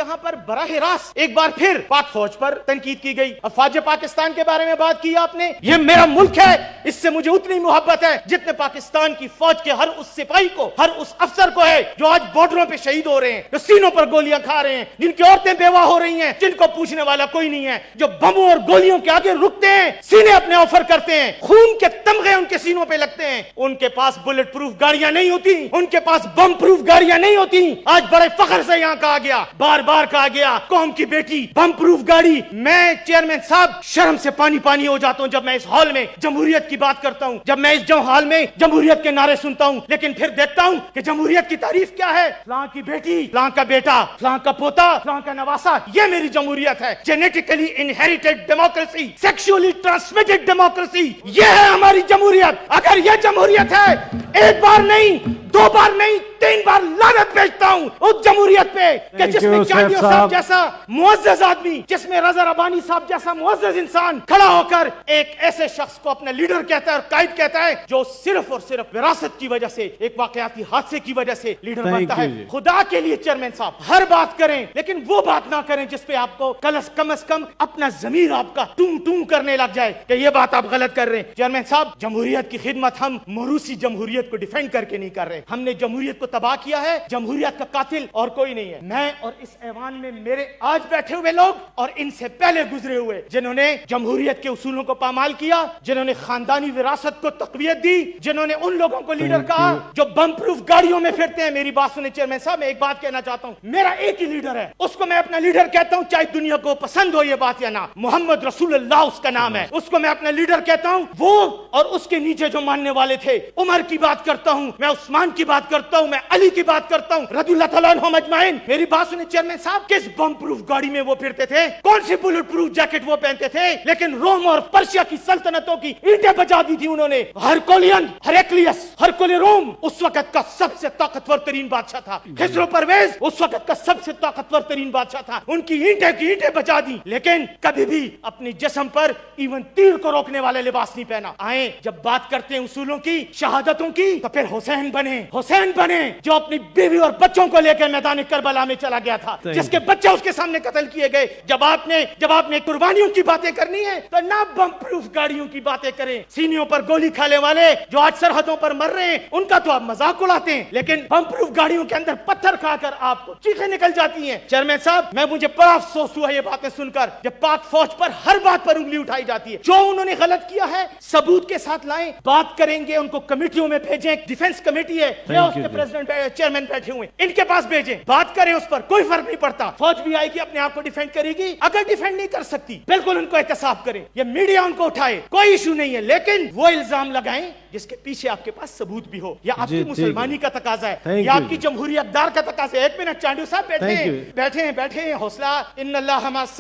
जहां पर बराह रास्त एक बार फिर पाक फौज पर तनकीद की गई। अफवाज पाकिस्तान के बारे में बात की आपने, ये मेरा मुल्क है, इससे मुझे उतनी मोहब्बत है जितने पाकिस्तान की फौज के हर उस सिपाही को, हर उस अफसर को है जो आज बॉर्डरों पे शहीद हो रहे हैं, जो सीनों पर गोलियां खा रहे हैं, जिनकी औरतें बेवा हो रही हैं, जिनको पूछने वाला कोई नहीं है, जो बमों और गोलियों के आगे रुकते हैं, सीने अपने ऑफर करते हैं, खून के तमगे उनके सीनों पे लगते हैं। उनके पास बुलेट प्रूफ गाड़ियां नहीं होती, उनके पास बम प्रूफ गाड़ियां नहीं होती। आज बड़े फख्र से यहाँ कहा गया, बार बार कहा गया, कौम की बेटी बम प्रूफ गाड़ी। मैं चेयरमैन साहब शर्म से पानी पानी हो जाता हूँ जब मैं इस हॉल में जमहूरियत की बात करता हूँ, जब मैं इस हॉल में जमहूरियत के नारे सुनता हूँ, लेकिन फिर देखता हूँ कि जमहूरियत की तारीफ क्या है, फलां की बेटी, फलां का बेटा, फलां का पोता, फलां का नवासा, ये मेरी जमहूरियत है। Genetically inherited democracy, sexually transmitted democracy, ये है हमारी जमहूरियत। अगर ये जमहूरियत है, एक बार नहीं, दो बार नहीं, 3 बार लानत भेजता हूँ उस जमहूरियत पे कि जिसमें चांडियो साहब जैसा मुअज्जज आदमी, जिसमें रजा रबानी साहब जैसा मुअज्जज इंसान खड़ा होकर एक ऐसे शख्स को अपना लीडर कहता है और कायद कहता है जो सिर्फ और सिर्फ विरासत की वजह से, एक वाकयाती हादसे की वजह से लीडर बनता है। खुदा के लिए चेयरमैन साहब हर बात करें, लेकिन वो बात ना करें जिसपे आपको कम से कम अपना ज़मीर आपका टूं टूं करने लग जाए कि ये बात आप गलत कर रहे हैं। चेयरमैन साहब, जमहूरियत की खिदमत हम मरूसी जमहूरियत को डिफेंड करके नहीं कर रहे, हमने जमहूरियत को तबाह किया है। जमहूरियत का कातिल और कोई नहीं है। मैं और इस ऐवान में मेरे आज बैठे हुए लोग और इनसे पहले गुजरे हुए जिन्होंने जमहूरियत के उसूलों को पामाल किया, जिन्होंने खानदानी विरासत को तकवीयत दी, जिन्होंने उन लोगों को लीडर कहा जो बम प्रूफ गाड़ियों में फिरते हैं। मेरी बात सुने चेयरमैन साहब, मैं एक बात कहना चाहता हूँ, मेरा एक ही लीडर है, उसको मैं अपना लीडर कहता हूँ, चाहे दुनिया को पसंद हो ये बात या ना। मोहम्मद रसूलुल्लाह उसका नाम है, उसको मैं अपना लीडर कहता हूँ। वो और उसके नीचे जो मानने वाले थे, उमर की बात करता हूँ मैं, उस्मान की बात करता हूँ मैं, अली की बात करता हूँ, रज़ियल्लाहु तआला अन्हुम अजमाइन। मेरी बात सुने चेयरमैन साहब, किस बम प्रूफ गाड़ी में वो फिरते थे, कौन सी बुलेट प्रूफ जैकेट वो पहनते थे, लेकिन रोम और पर्शिया की सल्तनतों की ईंटें बजा दी थी उन्होंने। हरकुलियन, हेरेक्लियस, हरकुल रोम उस वक्त का सबसे ताकतवर तरीन बादशाह था। खिसरो परवेज उस वक्त का सबसे ताकतवर तरीन बादशाह था। उनकी ईंटें की ईंटें बजा दी, लेकिन कभी भी अपनी जिस्म पर इवन तीर को रोकने वाले लिबास नहीं पहना। आए जब बात करते हैं उसूलों की, शहादतों की, तो फिर हुसैन बने जो अपनी बीवी और बच्चों को लेकर मैदान करबला में चला गया था, जिसके बच्चे उसके सामने कत्ल किए गए। जब आपने कुर्बानियों की बातें करनी है तो ना बम प्रूफ गाड़ियों की बातें करें। सीनियों पर गोली खाने वाले जो आज सरहदों पर मर रहे हैं, उनका तो आप मजाक उड़ाते हैं, लेकिन बम प्रूफ गाड़ियों के अंदर पत्थर खाकर आपको चीखें निकल जाती हैं। चेयरमैन साहब, मुझे बड़ा अफसोस हुआ ये बातें सुनकर, जब पाक फौज पर हर बात पर उंगली उठाई जाती है। जो उन्होंने गलत किया है सबूत के साथ लाएं, बात करेंगे, उनको कमेटियों में भेजें। डिफेंस कमेटी है, उसके प्रेसिडेंट चेयरमैन बैठे हुए, इनके पास भेजें, बात करें, उस पर कोई फर्क नहीं पड़ता। फौज भी आएगी, अपने आप को डिफेंड करेगी। अगर डिफेंड नहीं कर सकती, बिल्कुल उनको एहतसाब करें, ये मीडिया उनको उठाए, कोई इशू नहीं है, लेकिन वो इल्जाम लगाएं जिसके पीछे आपके पास सबूत भी हो। या आपकी मुसलमानी का तकाजा है, या आपकी जमहूरी अक़दार का तकाजा है। एक मिनट चांडू साहब, बैठे हैं, हौसला, इन्नल्लाह मअस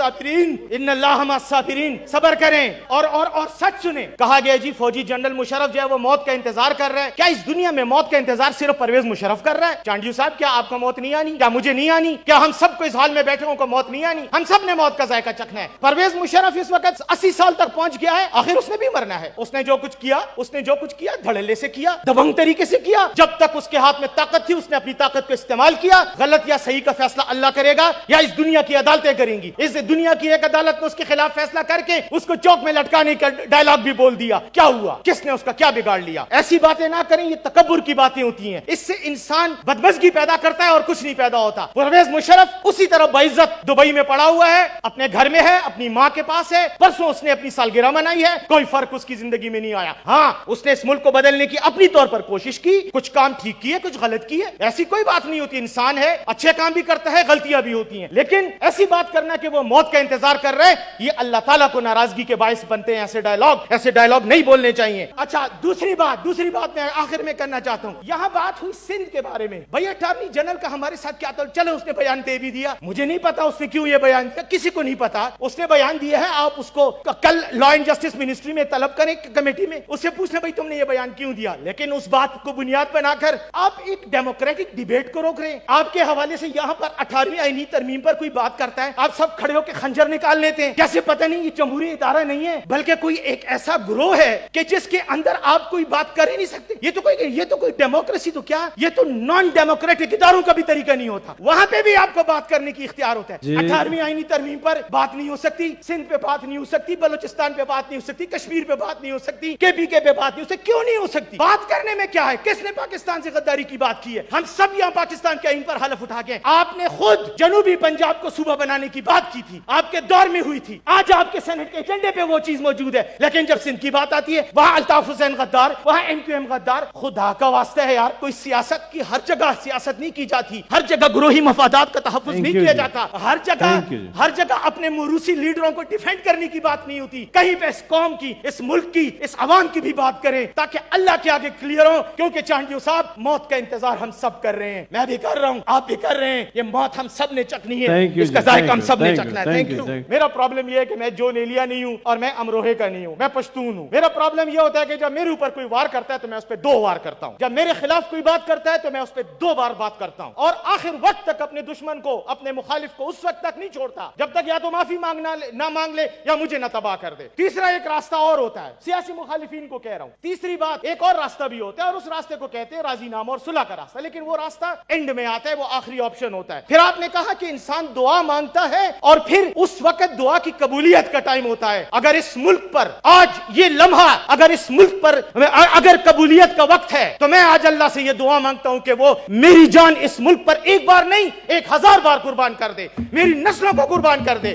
साबिरीन, सब्र करें और सच सुने। कहा गया जी फौजी जनरल मुशर्रफ जो है वो मौत का इंतजार कर रहा है। क्या इस दुनिया में मौत का इंतजार सिर्फ परवेज मुशर्रफ कर रहा है? चांडू साहब, क्या आपको मौत नहीं आनी? क्या मुझे नहीं आनी? क्या हम सबको इस हाल में बैठे को मौत नहीं आनी? हम सब ने मौत का जायका चखना है। परवेज मुशर्रफ इस वक्त 80 साल तक पहुंच गया है, आखिर उसने भी मरना है। उसने जो कुछ किया धड़ल्ले से किया, दबंग तरीके से किया। जब तक उसके हाथ में ताकत थी उसने अपनी ताकत को इस्तेमाल किया। गलत या सही का फैसला अल्लाह करेगा या इस दुनिया की अदालतें करेंगी। इस दुनिया की एक अदालत ने उसके खिलाफ फैसला करके उसको चौक में लटकाने का डायलॉग भी बोल दिया। क्या हुआ? किसने उसका क्या बिगाड़ लिया? ऐसी बातें ना करें, ये तकब्बुर की बातें होती हैं। इससे इंसान बदमज़गी पैदा करता है और कुछ नहीं पैदा होता। परवेज मुशर्रफ उसी तरह बाइज्जत दुबई में पड़ा हुआ है, अपने घर में है, अपनी माँ के पास है। परसों उसने अपनी सालगिरह मनाई है, कोई फर्क उसकी जिंदगी में नहीं आया। हाँ, उसने इस मुल्क को बदलने की अपनी तौर पर कोशिश की, कुछ काम ठीक किए, कुछ गलत किए, ऐसी कोई बात नहीं होती। इंसान है, अच्छे काम भी करता है, गलतियां भी होती हैं, लेकिन ऐसी बात करना कि वो मौत का इंतजार कर रहे हैं, ये अल्लाह ताला को नाराजगी के बायस बनते हैं। ऐसे डायलॉग नहीं बोलने चाहिए। अच्छा, दूसरी बात मैं आखिर में करना चाहता हूँ। यहाँ बात हुई सिंध के बारे में। भाई अटॉर्नी जनरल का हमारे साथ क्या? तो चलो उसने बयान दे भी दिया, मुझे नहीं पता उसने क्यों ये बयान दिया, किसी को नहीं पता। उसने बयान दिया है, आप उसको कल लॉ एंड जस्टिस मिनिस्ट्री में तलब करें कमेटी में, उससे पूछना भाई तुमने یہ بیان کیوں دیا, لیکن اس بات کو بنیاد بنا کر آپ ایک ڈیموکریٹک ڈیبیٹ کو روک رہے ہیں. آپ کے حوالے سے یہاں پر 18ویں آئینی ترمیم پر کوئی بات کرتا ہے, آپ سب کھڑے ہو کے خنجر نکال لیتے ہیں, جیسے پتہ نہیں یہ جمہوری ادارہ نہیں ہے بلکہ کوئی ایک ایسا گروہ ہے کہ جس کے اندر آپ کوئی بات کر ہی نہیں سکتے. یہ تو کوئی ڈیموکریسی تو کیا, یہ تو نان ڈیموکریٹک اداروں کا بھی طریقہ نہیں ہوتا. وہاں پہ بھی آپ کو بات کرنے کی اختیار ہوتا ہے. 18ویں آئینی ترمیم پر بات نہیں ہو سکتی, سندھ پہ بات نہیں ہو سکتی, بلوچستان پہ بات نہیں ہو سکتی, کشمیر پہ بات نہیں ہو سکتی, KPK پہ بات نہیں ہو سکتی. کیوں نہیں ہو سکتی؟ بات کرنے میں کیا ہے؟ کس نے پاکستان سے غداری کی بات کی ہے؟ ہم سب یہاں پاکستان کے آئین پر حلف اٹھا کے, آپ نے خود جنوبی پنجاب کو صوبہ بنانے کی بات کی تھی, آپ کے دور میں ہوئی تھی. آج آپ کے سینٹ کے ایجنڈے پہ وہ چیز موجود ہے, لیکن جب سندھ کی بات آتی ہے وہاں الطاف حسین غدار, وہاں MQM غدار. خدا کا واسطہ ہے یار, کوئی سیاست کی ہر جگہ سیاست نہیں کی جاتی, ہر جگہ گروہی مفادات کا تحفظ نہیں کیا جاتا, ہر جگہ اپنے موروثی لیڈروں کو ڈیفینڈ کرنے کی بات نہیں ہوتی. کہیں پہ اس قوم کی, اس ملک کی, اس عوام کی بھی بات کریں تاکہ اللہ کے آگے کلیئر ہو. کیونکہ چانڈیو صاحب, موت کا انتظار ہم سب کر رہے ہیں, میں بھی کر رہا ہوں, آپ بھی کر رہے ہیں. یہ موت ہم سب نے چکھنی ہے, اس کا ذائقہ ہم سب نے چکھنا ہے. Thank you. میرا پرابلم یہ ہے کہ میں جون ایلیا نہیں ہوں اور میں امروہے کا نہیں ہوں, میں پشتون ہوں. میرا پرابلم یہ ہوتا ہے کہ جب میرے اوپر کوئی وار کرتا ہے تو میں اس پہ 2 وار کرتا ہوں, جب میرے خلاف کوئی بات کرتا ہے تو میں اس پہ 2 بار بات کرتا ہوں, اور آخر وقت تک اپنے دشمن کو, اپنے مخالف کو اس وقت تک نہیں چھوڑتا جب تک یا تو معافی نہ مانگ لے یا مجھے نہ تباہ کر دے. تیسرا ایک راستہ اور ہوتا ہے, سیاسی مخالفین کو کہہ رہا ہوں, تیسری بات, ایک اور راستہ بھی ہوتا ہے اور اس راستے کو کہتے ہیں راضی نامہ اور صلح کا راستہ, لیکن وہ راستہ اینڈ میں آتا ہے, وہ آخری آپشن ہوتا ہے. پھر آپ نے کہا کہ انسان دعا مانگتا ہے اور پھر اس وقت دعا کی قبولیت کا ٹائم ہوتا ہے. اگر اس ملک پر آج یہ لمحہ, اگر اس ملک پر اگر قبولیت کا وقت ہے تو میں آج اللہ سے یہ دعا مانگتا ہوں کہ وہ میری جان اس ملک پر ایک بار نہیں 1000 بار قربان کر دے, میری نسلوں کو قربان کر دے.